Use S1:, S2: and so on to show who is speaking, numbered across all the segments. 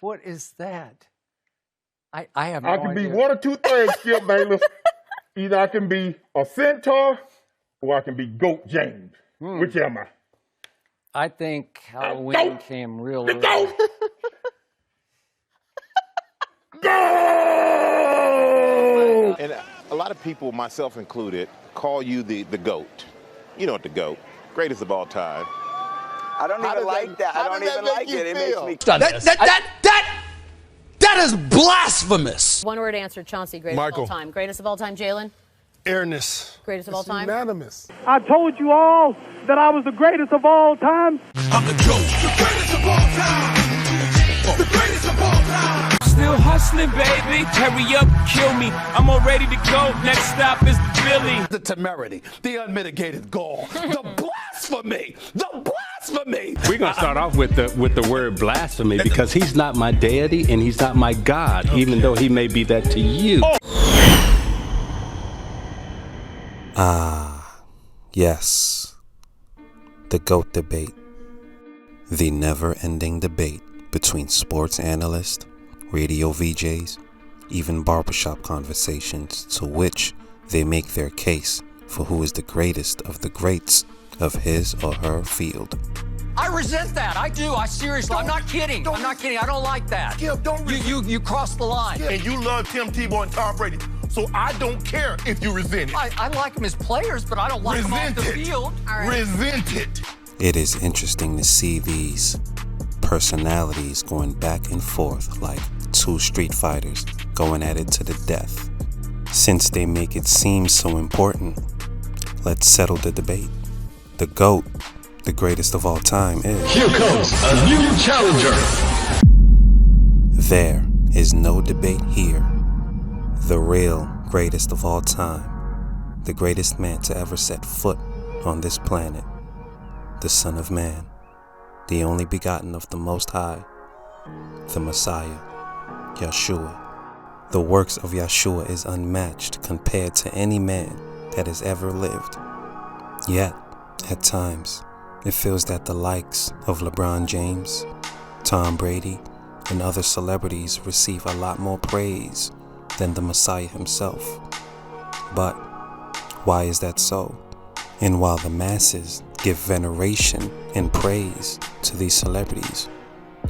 S1: What is that? I have no idea.
S2: I can be one or two things, Skip Bayless. Either I can be a centaur or I can be Goat James. Which am I?
S1: I think Halloween came real early.
S2: Go!
S3: And a lot of people, myself included, call you the GOAT. You know what, the GOAT. Greatest of all time.
S4: I don't even like that. I don't even like it. It makes me...
S5: That is blasphemous.
S6: One word answer, Chauncey. Greatest of all time. Greatest of all time, Jalen.
S7: Airness.
S6: Greatest of all time.
S7: Unanimous.
S8: I told you all that I was the greatest of all time.
S5: I'm the GOAT. The greatest of all time. The greatest of all time.
S9: Still hustling, baby. Hurry up, kill me. I'm all ready to go. Next stop is Philly.
S5: The temerity, the unmitigated gall, the blasphemy, the blasphemy.
S10: We're gonna start off with the word blasphemy because he's not my deity and he's not my God, even though he may be that to you.
S11: Yes. The GOAT debate. The never-ending debate between sports analysts, radio VJs, even barbershop conversations to which they make their case for who is the greatest of the greats of his or her field.
S1: I resent that. I do. Seriously, I'm not kidding. I'm not kidding. I don't like that.
S7: Skip, don't
S1: You crossed the line.
S7: And you love Tim Tebow and Tom Brady. So I don't care if you resent it.
S1: I like them as players, but I don't like them off the field.
S7: Resent it.
S11: It is interesting to see these personalities going back and forth like two street fighters going at it to the death. Since they make it seem so important, let's settle the debate. The GOAT, the greatest of all time, is...
S5: Here comes a new challenger.
S11: There is no debate here. The real greatest of all time, the greatest man to ever set foot on this planet, the Son of Man, the only begotten of the Most High, the Messiah, Yeshua. The works of Yeshua is unmatched compared to any man that has ever lived. Yet, at times, it feels that the likes of LeBron James, Tom Brady, and other celebrities receive a lot more praise than the Messiah himself. But why is that so? And while the masses give veneration and praise to these celebrities,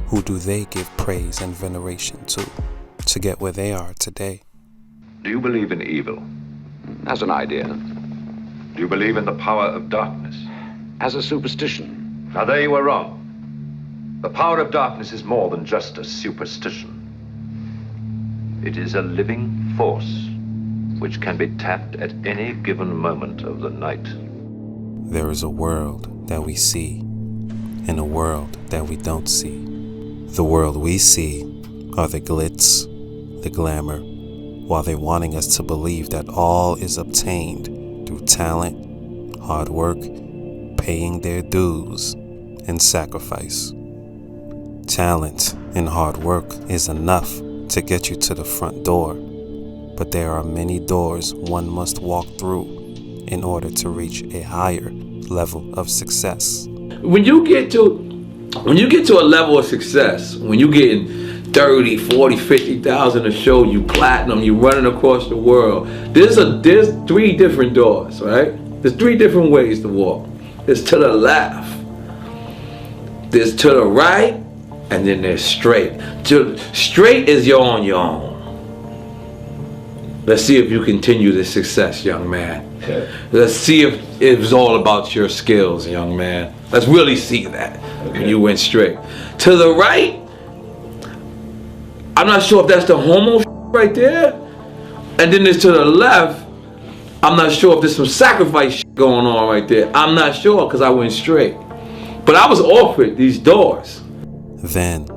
S11: who do they give praise and veneration to get where they are today?
S12: Do you believe in evil?
S13: As an idea.
S12: Do you believe in the power of darkness?
S13: As a superstition.
S12: Now there you are wrong. The power of darkness is more than just a superstition. It is a living force which can be tapped at any given moment of the night.
S11: There is a world that we see and a world that we don't see. The world we see are the glitz, the glamour, while they're wanting us to believe that all is obtained through talent, hard work, paying their dues, and sacrifice. Talent and hard work is enough to get you to the front door, but there are many doors one must walk through in order to reach a higher level of success.
S14: When you get to a level of success, when you're getting 30, 40, 50,000 a show, you platinum, you running across the world, there's three different doors, right? There's three different ways to walk. There's to the left, there's to the right, and then there's straight. Straight is you're on your own. Let's see if you continue this success, young man. Okay. Let's see if it's all about your skills, young man. Let's really see that when you went straight. To the right, I'm not sure if that's the homo right there. And then there's to the left, I'm not sure if there's some sacrifice going on right there. I'm not sure because I went straight. But I was offered these doors.
S11: Then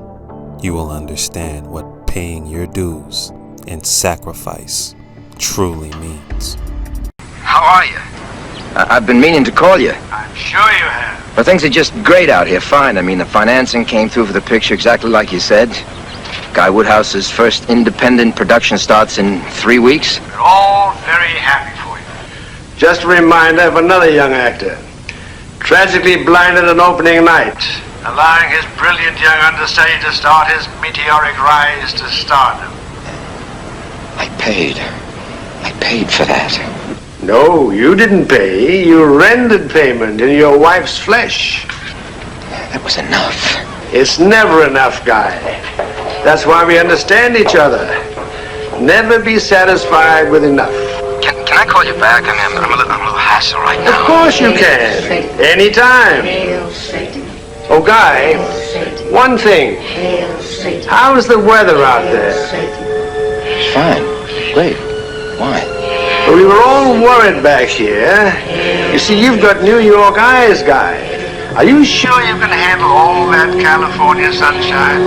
S11: you will understand what paying your dues and sacrifice truly means.
S4: How are you? I've been meaning to call you.
S9: I'm sure you have.
S4: Well, things are just great out here, fine. I mean, the financing came through for the picture exactly like you said. Guy Woodhouse's first independent production starts in 3 weeks.
S9: We're all very happy for you.
S8: Just a reminder of another young actor. Tragically blinded on opening night.
S15: allowing his brilliant young understudy to start his meteoric rise to stardom.
S4: I paid for that.
S15: No, you didn't pay. You rendered payment in your wife's flesh.
S4: That was enough.
S15: It's never enough, Guy. That's why we understand each other. Never be satisfied with enough.
S4: Can I call you back? I mean, I'm a little hassle right now.
S15: Of course you can. Anytime. Oh, Guy, one thing. How's the weather out there?
S4: Fine. Great. Why?
S15: Well, we were all worried back here. You see, you've got New York eyes, Guy. Are you sure you can handle all that California sunshine?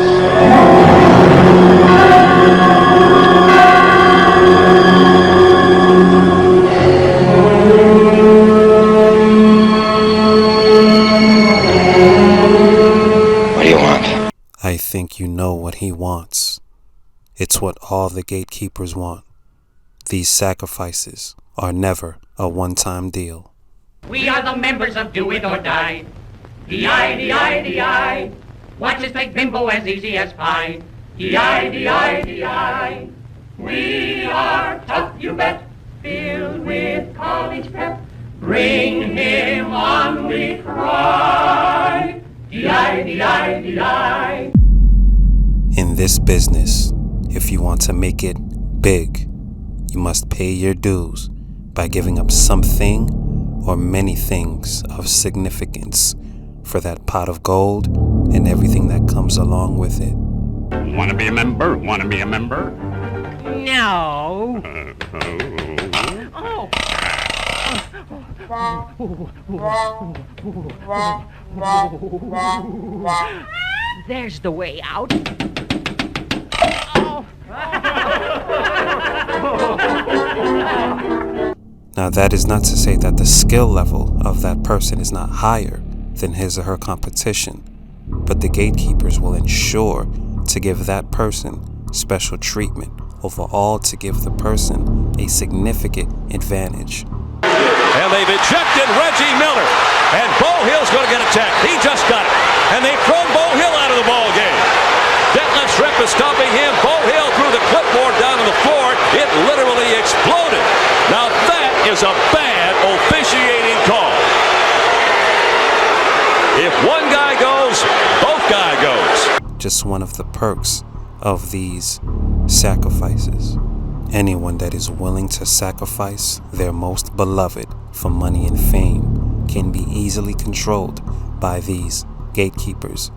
S4: What do you want?
S11: I think you know what he wants. It's what all the gatekeepers want. These sacrifices are never a one-time deal.
S16: We are the members of Do It or Die. D-I-D-I-D-I. Watch us make bimbo as easy as pie. D-I-D-I-D-I. We are tough, you bet, filled with college prep. Bring him on, we cry. D-I-D-I-D-I.
S11: In this business, if you want to make it big, you must pay your dues by giving up something or many things of significance for that pot of gold and everything that comes along with it.
S10: Want to be a member? Want to be a member?
S16: No. There's the way out.
S11: Now that is not to say that the skill level of that person is not higher than his or her competition, but the gatekeepers will ensure to give that person special treatment overall to give the person a significant advantage.
S17: And they've ejected Reggie Miller, and Bo Hill's going to get attacked. He just got it, and they've thrown Bo Hill out of the ball game. Detlef Schrempf is stopping him. Bo Hill threw the clipboard down on the floor. It literally exploded. Now that is a bad officiating call. If one guy goes, both guys goes.
S11: Just one of the perks of these sacrifices. Anyone that is willing to sacrifice their most beloved for money and fame can be easily controlled by these gatekeepers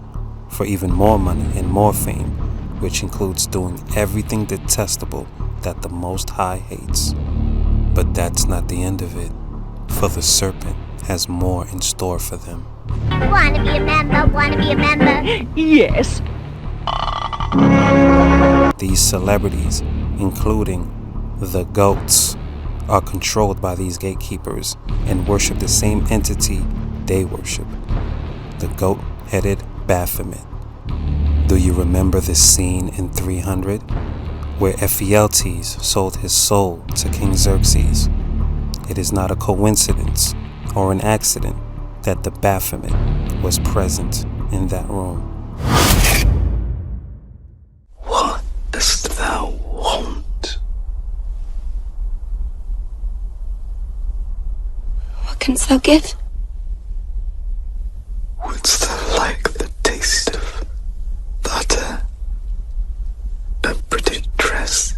S11: for even more money and more fame, which includes doing everything detestable that the Most High hates. But that's not the end of it, for the serpent has more in store for them.
S18: Wanna be a member, wanna be a member?
S16: Yes.
S11: These celebrities, including the GOATs, are controlled by these gatekeepers and worship the same entity they worship, the goat-headed Baphomet. Do you remember this scene in 300 where Ephialtes sold his soul to King Xerxes? It is not a coincidence or an accident that the Baphomet was present in that room.
S19: What dost thou want?
S18: What canst thou give?
S19: Wouldst thou like the taste of butter, a pretty dress?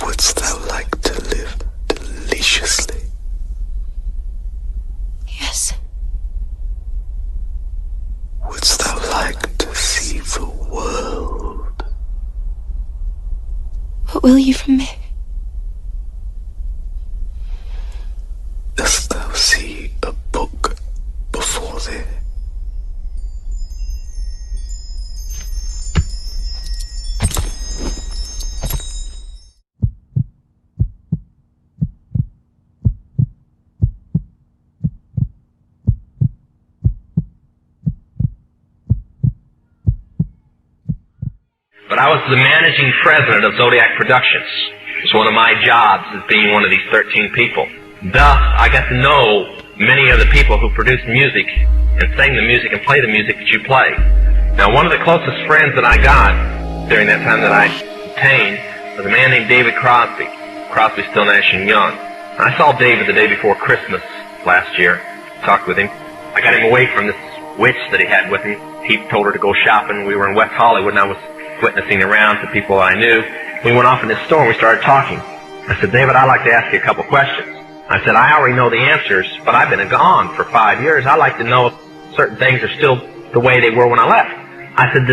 S19: Wouldst thou like to live deliciously?
S18: Yes.
S19: Wouldst thou like to see the world?
S18: What will you from me?
S19: Dost thou see a book before thee?
S20: But I was the managing president of Zodiac Productions. It's one of my jobs as being one of these 13 people. Thus, I got to know many of the people who produce music and sing the music and play the music that you play. Now, one of the closest friends that I got during that time that I obtained was a man named David Crosby. Crosby, Still, Nash & Young. I saw David the day before Christmas last year, talked with him. I got him away from this witch that he had with him. He told her to go shopping. We were in West Hollywood, and I was witnessing around to people I knew. We went off in this store, and we started talking. I said, David, I'd like to ask you a couple questions. I said, I already know the answers, but I've been gone for 5 years. I'd like to know if certain things are still the way they were when I left. I said,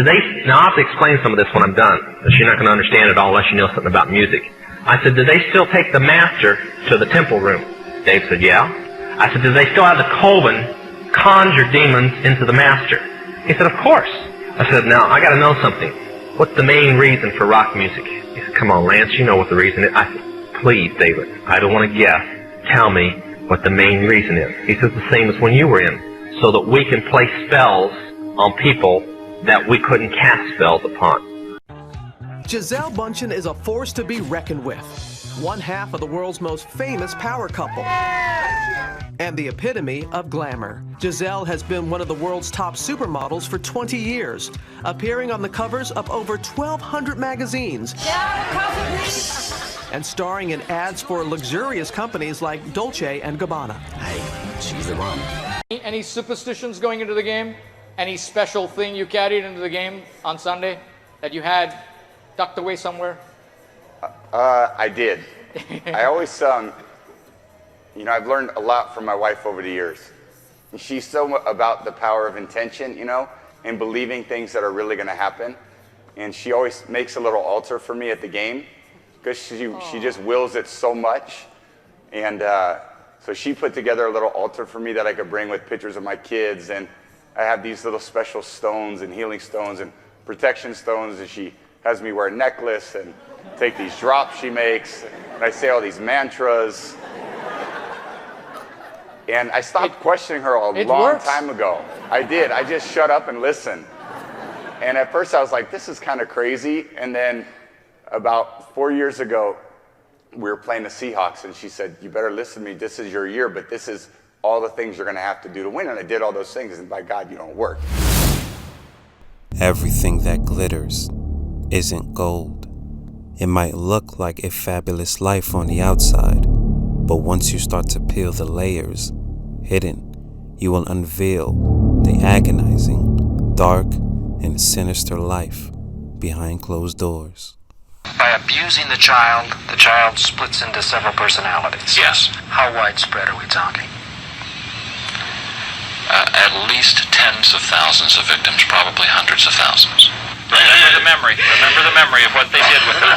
S20: now I'll have to explain some of this when I'm done, because you're not going to understand it all unless you know something about music. I said, do they still take the master to the temple room? Dave said, yeah. I said, do they still have the coven conjure demons into the master? He said, of course. I said, now, I got to know something. What's the main reason for rock music? He said, come on, Lance, you know what the reason is. I said, please, David, I don't want to guess. Tell me what the main reason is. He says, the same as when you were in, so that we can play spells on people that we couldn't cast spells upon.
S21: Gisele Bündchen is a force to be reckoned with. One half of the world's most famous power couple. And the epitome of glamour. Gisele has been one of the world's top supermodels for 20 years, appearing on the covers of over 1,200 magazines. And starring in ads for luxurious companies like Dolce & Gabbana.
S1: Hey, she's the rum.
S22: Any superstitions going into the game? Any special thing you carried into the game on Sunday that you had tucked away somewhere?
S23: I did. I always, you know, I've learned a lot from my wife over the years. She's so about the power of intention, you know, and believing things that are really going to happen. And she always makes a little altar for me at the game because she just wills it so much. And so she put together a little altar for me that I could bring with pictures of my kids. And I have these little special stones and healing stones and protection stones, and she has me wear a necklace and take these drops she makes, and I say all these mantras. And I stopped questioning her a long time ago. I did. I just shut up and listened. And at first I was like, this is kind of crazy. And then about 4 years ago, we were playing the Seahawks, and she said, you better listen to me. This is your year, but this is all the things you're going to have to do to win. And I did all those things, and by God, you don't work.
S11: Everything that glitters isn't gold. It might look like a fabulous life on the outside, but once you start to peel the layers, hidden, you will unveil the agonizing, dark, and sinister life behind closed doors.
S24: By abusing the child splits into several personalities.
S20: Yes.
S24: How widespread are we talking?
S20: At least tens of thousands of victims, probably hundreds of thousands.
S24: Remember the memory of what they did with them.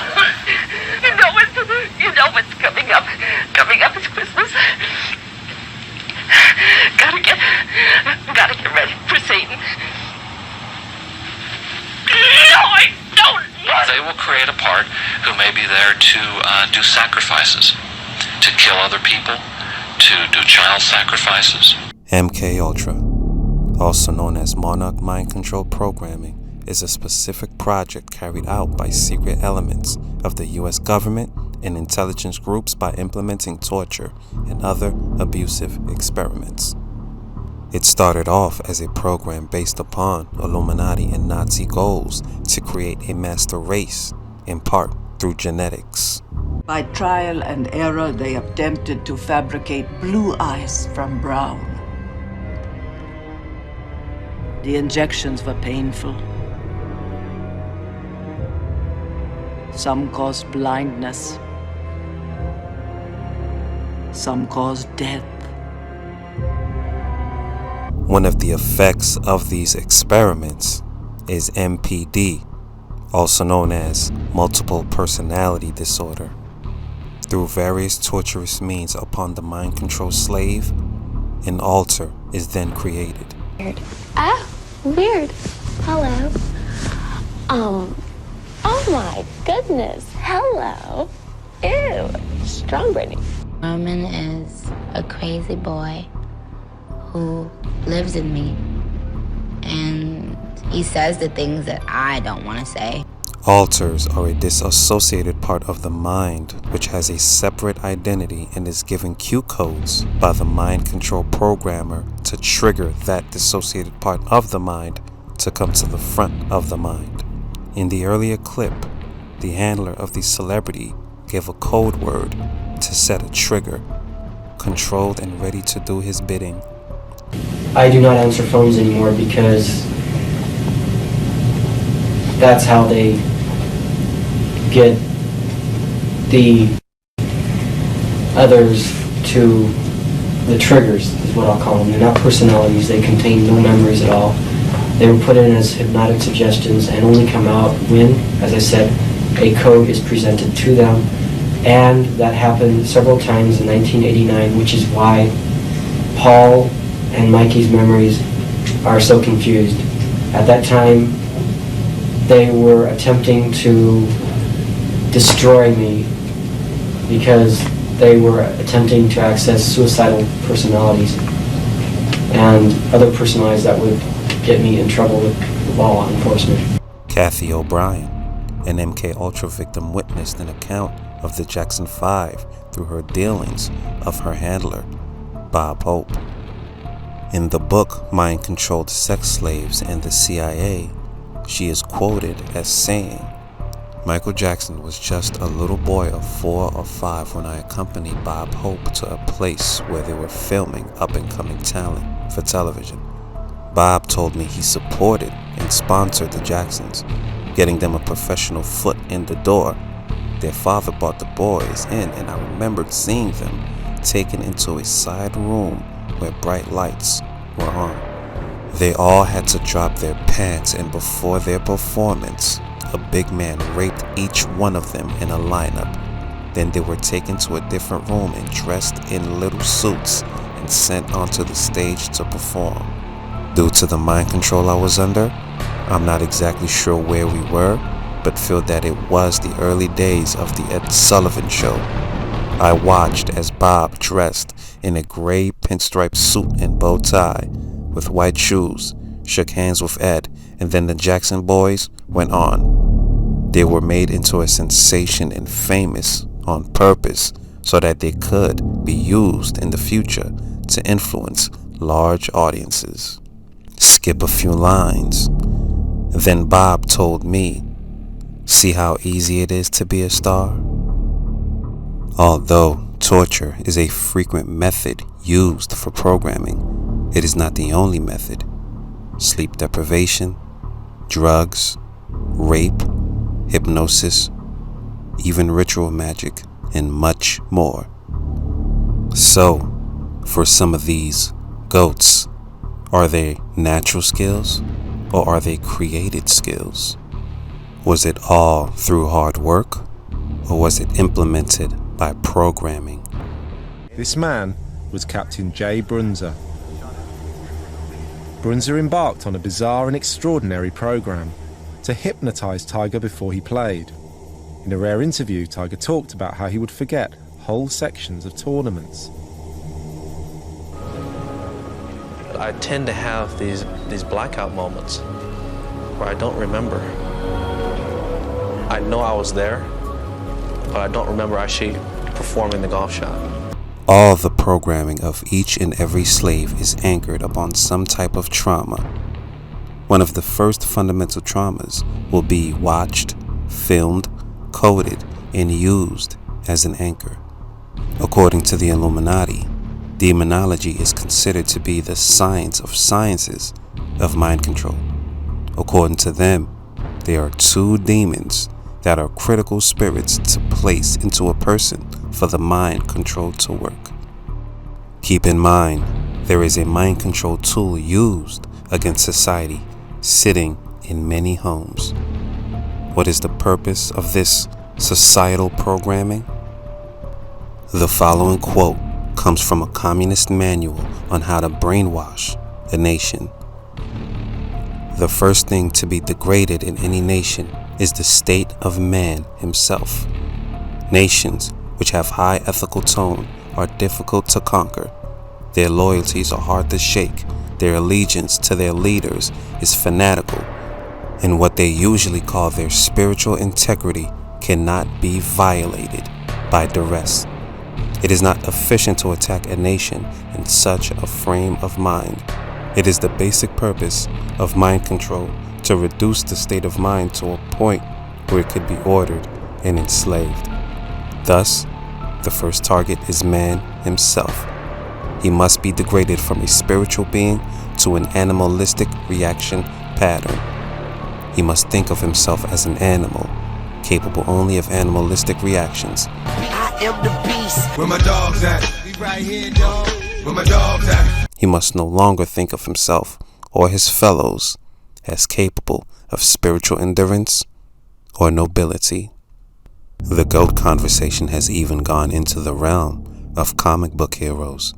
S25: You know what's coming up. Coming up is Christmas. Gotta get ready for Satan. No, I don't want.
S20: They will create a part who may be there to do sacrifices, to kill other people, to do child sacrifices.
S11: MK Ultra, also known as Monarch Mind Control Programming, is a specific project carried out by secret elements of the U.S. government and intelligence groups by implementing torture and other abusive experiments. It started off as a program based upon Illuminati and Nazi goals to create a master race, in part through genetics.
S26: By trial and error, they attempted to fabricate blue eyes from brown. The injections were painful. Some caused blindness. Some caused death.
S11: One of the effects of these experiments is MPD, also known as multiple personality disorder. Through various torturous means upon the mind control slave, an altar is then created.
S18: Weird. Ah, weird. Hello. Oh my goodness. Hello. Ew. Strong Brittany.
S27: Roman is a crazy boy who lives in me. And he says the things that I don't want to say.
S11: Alters are a disassociated part of the mind which has a separate identity and is given cue codes by the mind control programmer to trigger that dissociated part of the mind to come to the front of the mind. In the earlier clip, the handler of the celebrity gave a code word to set a trigger, controlled and ready to do his bidding.
S2: I do not answer phones anymore because that's how they get the others to the triggers, is what I'll call them. They're not personalities. They contain no memories at all. They were put in as hypnotic suggestions and only come out when, as I said, a code is presented to them. And that happened several times in 1989, which is why Paul and Mikey's memories are so confused. At that time, they were attempting to destroy me because they were attempting to access suicidal personalities and other personalities that would get me in trouble with law enforcement.
S11: Kathy O'Brien, an MK Ultra victim, witnessed an account of the Jackson 5 through her dealings of her handler, Bob Hope. In the book Mind-Controlled Sex Slaves and the CIA, she is quoted as saying, "Michael Jackson was just a little boy of 4 or 5 when I accompanied Bob Hope to a place where they were filming up-and-coming talent for television. Bob told me he supported and sponsored the Jacksons, getting them a professional foot in the door. Their father brought the boys in, and I remembered seeing them taken into a side room where bright lights were on. They all had to drop their pants, and before their performance, a big man raped each one of them in a lineup. Then they were taken to a different room and dressed in little suits and sent onto the stage to perform. Due to the mind control I was under, I'm not exactly sure where we were, but feel that it was the early days of the Ed Sullivan Show. I watched as Bob, dressed in a gray pinstripe suit and bow tie with white shoes, shook hands with Ed, and then the Jackson boys went on. They were made into a sensation and famous on purpose so that they could be used in the future to influence large audiences." Skip a few lines. Then Bob told me, "See how easy it is to be a star?" Although torture is a frequent method used for programming, it is not the only method. Sleep deprivation, drugs, rape, hypnosis, even ritual magic, and much more. So, for some of these goats, are they natural skills or are they created skills? Was it all through hard work or was it implemented by programming?
S3: This man was Captain Jay Brunza. Brunza embarked on a bizarre and extraordinary program to hypnotize Tiger before he played. In a rare interview, Tiger talked about how he would forget whole sections of tournaments.
S5: I tend to have these blackout moments where I don't remember. I know I was there, but I don't remember actually performing the golf shot.
S11: All the programming of each and every slave is anchored upon some type of trauma. One of the first fundamental traumas will be watched, filmed, coded, and used as an anchor. According to the Illuminati, demonology is considered to be the science of sciences of mind control. According to them, there are 2 demons that are critical spirits to place into a person for the mind control to work. Keep in mind, there is a mind control tool used against society sitting in many homes. What is the purpose of this societal programming? The following quote comes from a communist manual on how to brainwash a nation. The first thing to be degraded in any nation is the state of man himself. Nations which have high ethical tone are difficult to conquer. Their loyalties are hard to shake. Their allegiance to their leaders is fanatical. and what they usually call their spiritual integrity cannot be violated by duress. It is not efficient to attack a nation in such a frame of mind. It is the basic purpose of mind control to reduce the state of mind to a point where it could be ordered and enslaved. Thus, the first target is man himself. He must be degraded from a spiritual being to an animalistic reaction pattern. He must think of himself as an animal, capable only of animalistic reactions.
S19: I am the beast. Where my dogs at? We right here, dog. Where my dogs at?
S11: He must no longer think of himself or his fellows as capable of spiritual endurance or nobility. The GOAT conversation has even gone into the realm of comic book heroes.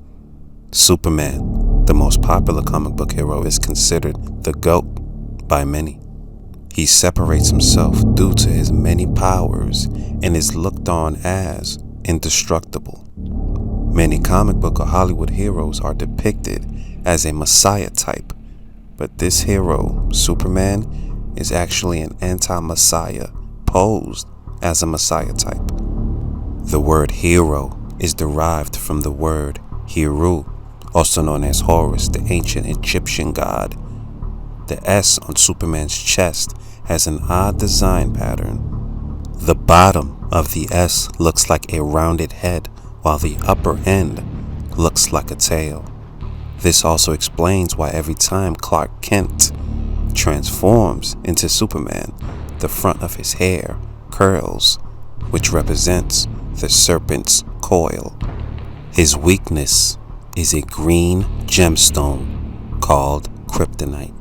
S11: Superman, the most popular comic book hero, is considered the GOAT by many. He separates himself due to his many powers and is looked on as indestructible. Many comic book or Hollywood heroes are depicted as a messiah type, but this hero, Superman, is actually an anti-messiah posed as a messiah type. The word hero is derived from the word Heru, also known as Horus, the ancient Egyptian god. The S on Superman's chest has an odd design pattern. The bottom of the S looks like a rounded head, while the upper end looks like a tail. This also explains why every time Clark Kent transforms into Superman, the front of his hair curls, which represents the serpent's coil. His weakness is a green gemstone called kryptonite.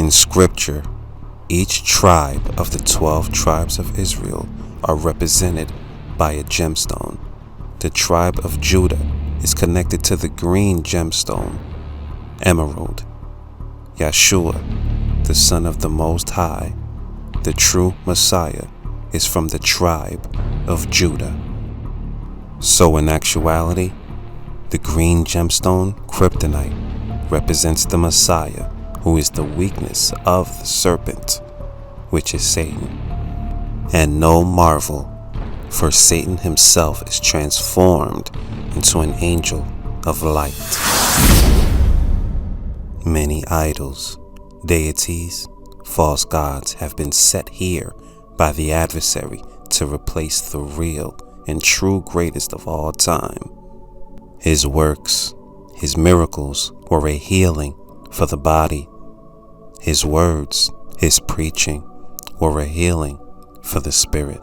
S11: In scripture, each tribe of the 12 tribes of Israel are represented by a gemstone. The tribe of Judah is connected to the green gemstone, emerald. Yeshua, the Son of the Most High, the true Messiah, is from the tribe of Judah. So in actuality, the green gemstone, kryptonite, represents the Messiah, who is the weakness of the serpent, which is Satan. And no marvel, for Satan himself is transformed into an angel of light. Many idols, deities, false gods have been set here by the adversary to replace the real and true greatest of all time. His works, his miracles were a healing for the body. His words, his preaching were a healing for the spirit.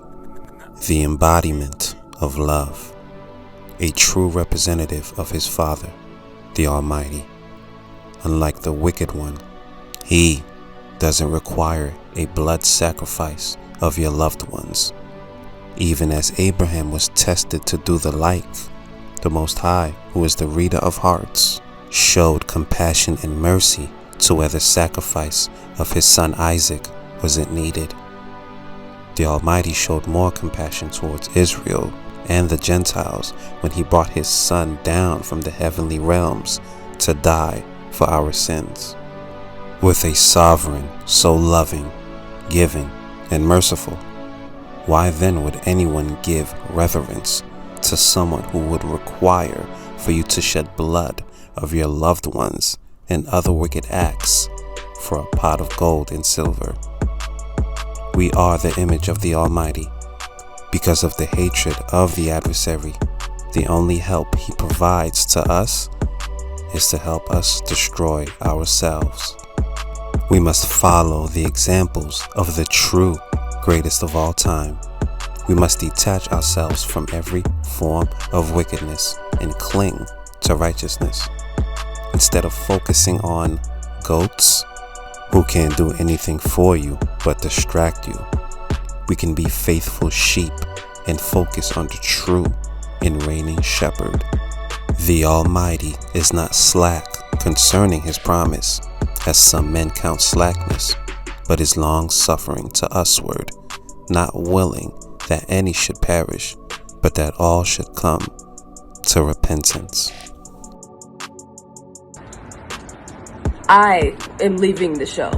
S11: The embodiment of love, a true representative of his Father, the Almighty. Unlike the wicked one, he doesn't require a blood sacrifice of your loved ones. Even as Abraham was tested to do the like, the Most High, who is the reader of hearts, showed compassion and mercy to where the sacrifice of his son Isaac wasn't needed. The Almighty showed more compassion towards Israel and the Gentiles when he brought his son down from the heavenly realms to die for our sins. With a sovereign so loving, giving, and merciful, why then would anyone give reverence to someone who would require for you to shed blood of your loved ones and other wicked acts for a pot of gold and silver? We are the image of the Almighty. Because of the hatred of the adversary, the only help he provides to us is to help us destroy ourselves. We must follow the examples of the true greatest of all time. We must detach ourselves from every form of wickedness and cling to righteousness. Instead of focusing on goats who can't do anything for you but distract you, we can be faithful sheep and focus on the true and reigning shepherd. The Almighty is not slack concerning his promise, as some men count slackness, but is long-suffering to usward, not willing that any should perish, but that all should come to repentance.
S6: I am leaving the show.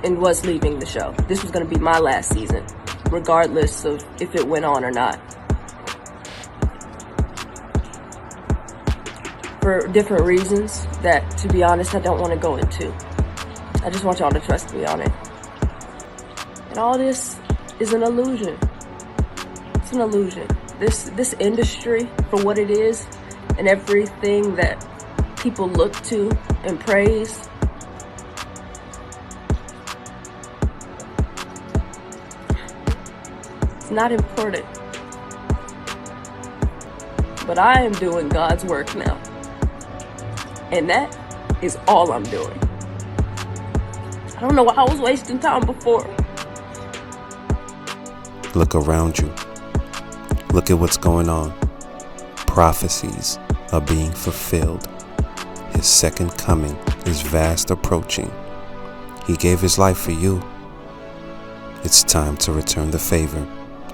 S6: and was leaving the show. This was going to be my last season, regardless of if it went on or not. For different reasons that, to be honest, I don't want to go into. I just want y'all to trust me on it. And all this is an illusion. It's an illusion. This industry, for what it is, and everything that people look to and praise, it's not important. But I am doing God's work now. And that is all I'm doing. I don't know why I was wasting time before.
S11: Look around you. Look at what's going on. Prophecies are being fulfilled. His second coming is fast approaching. He gave his life for you. It's time to return the favor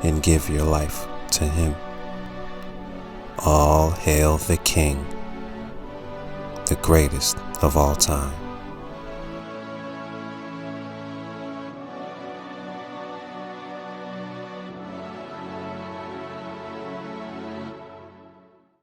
S11: and give your life to him. All hail the King, the greatest of all time.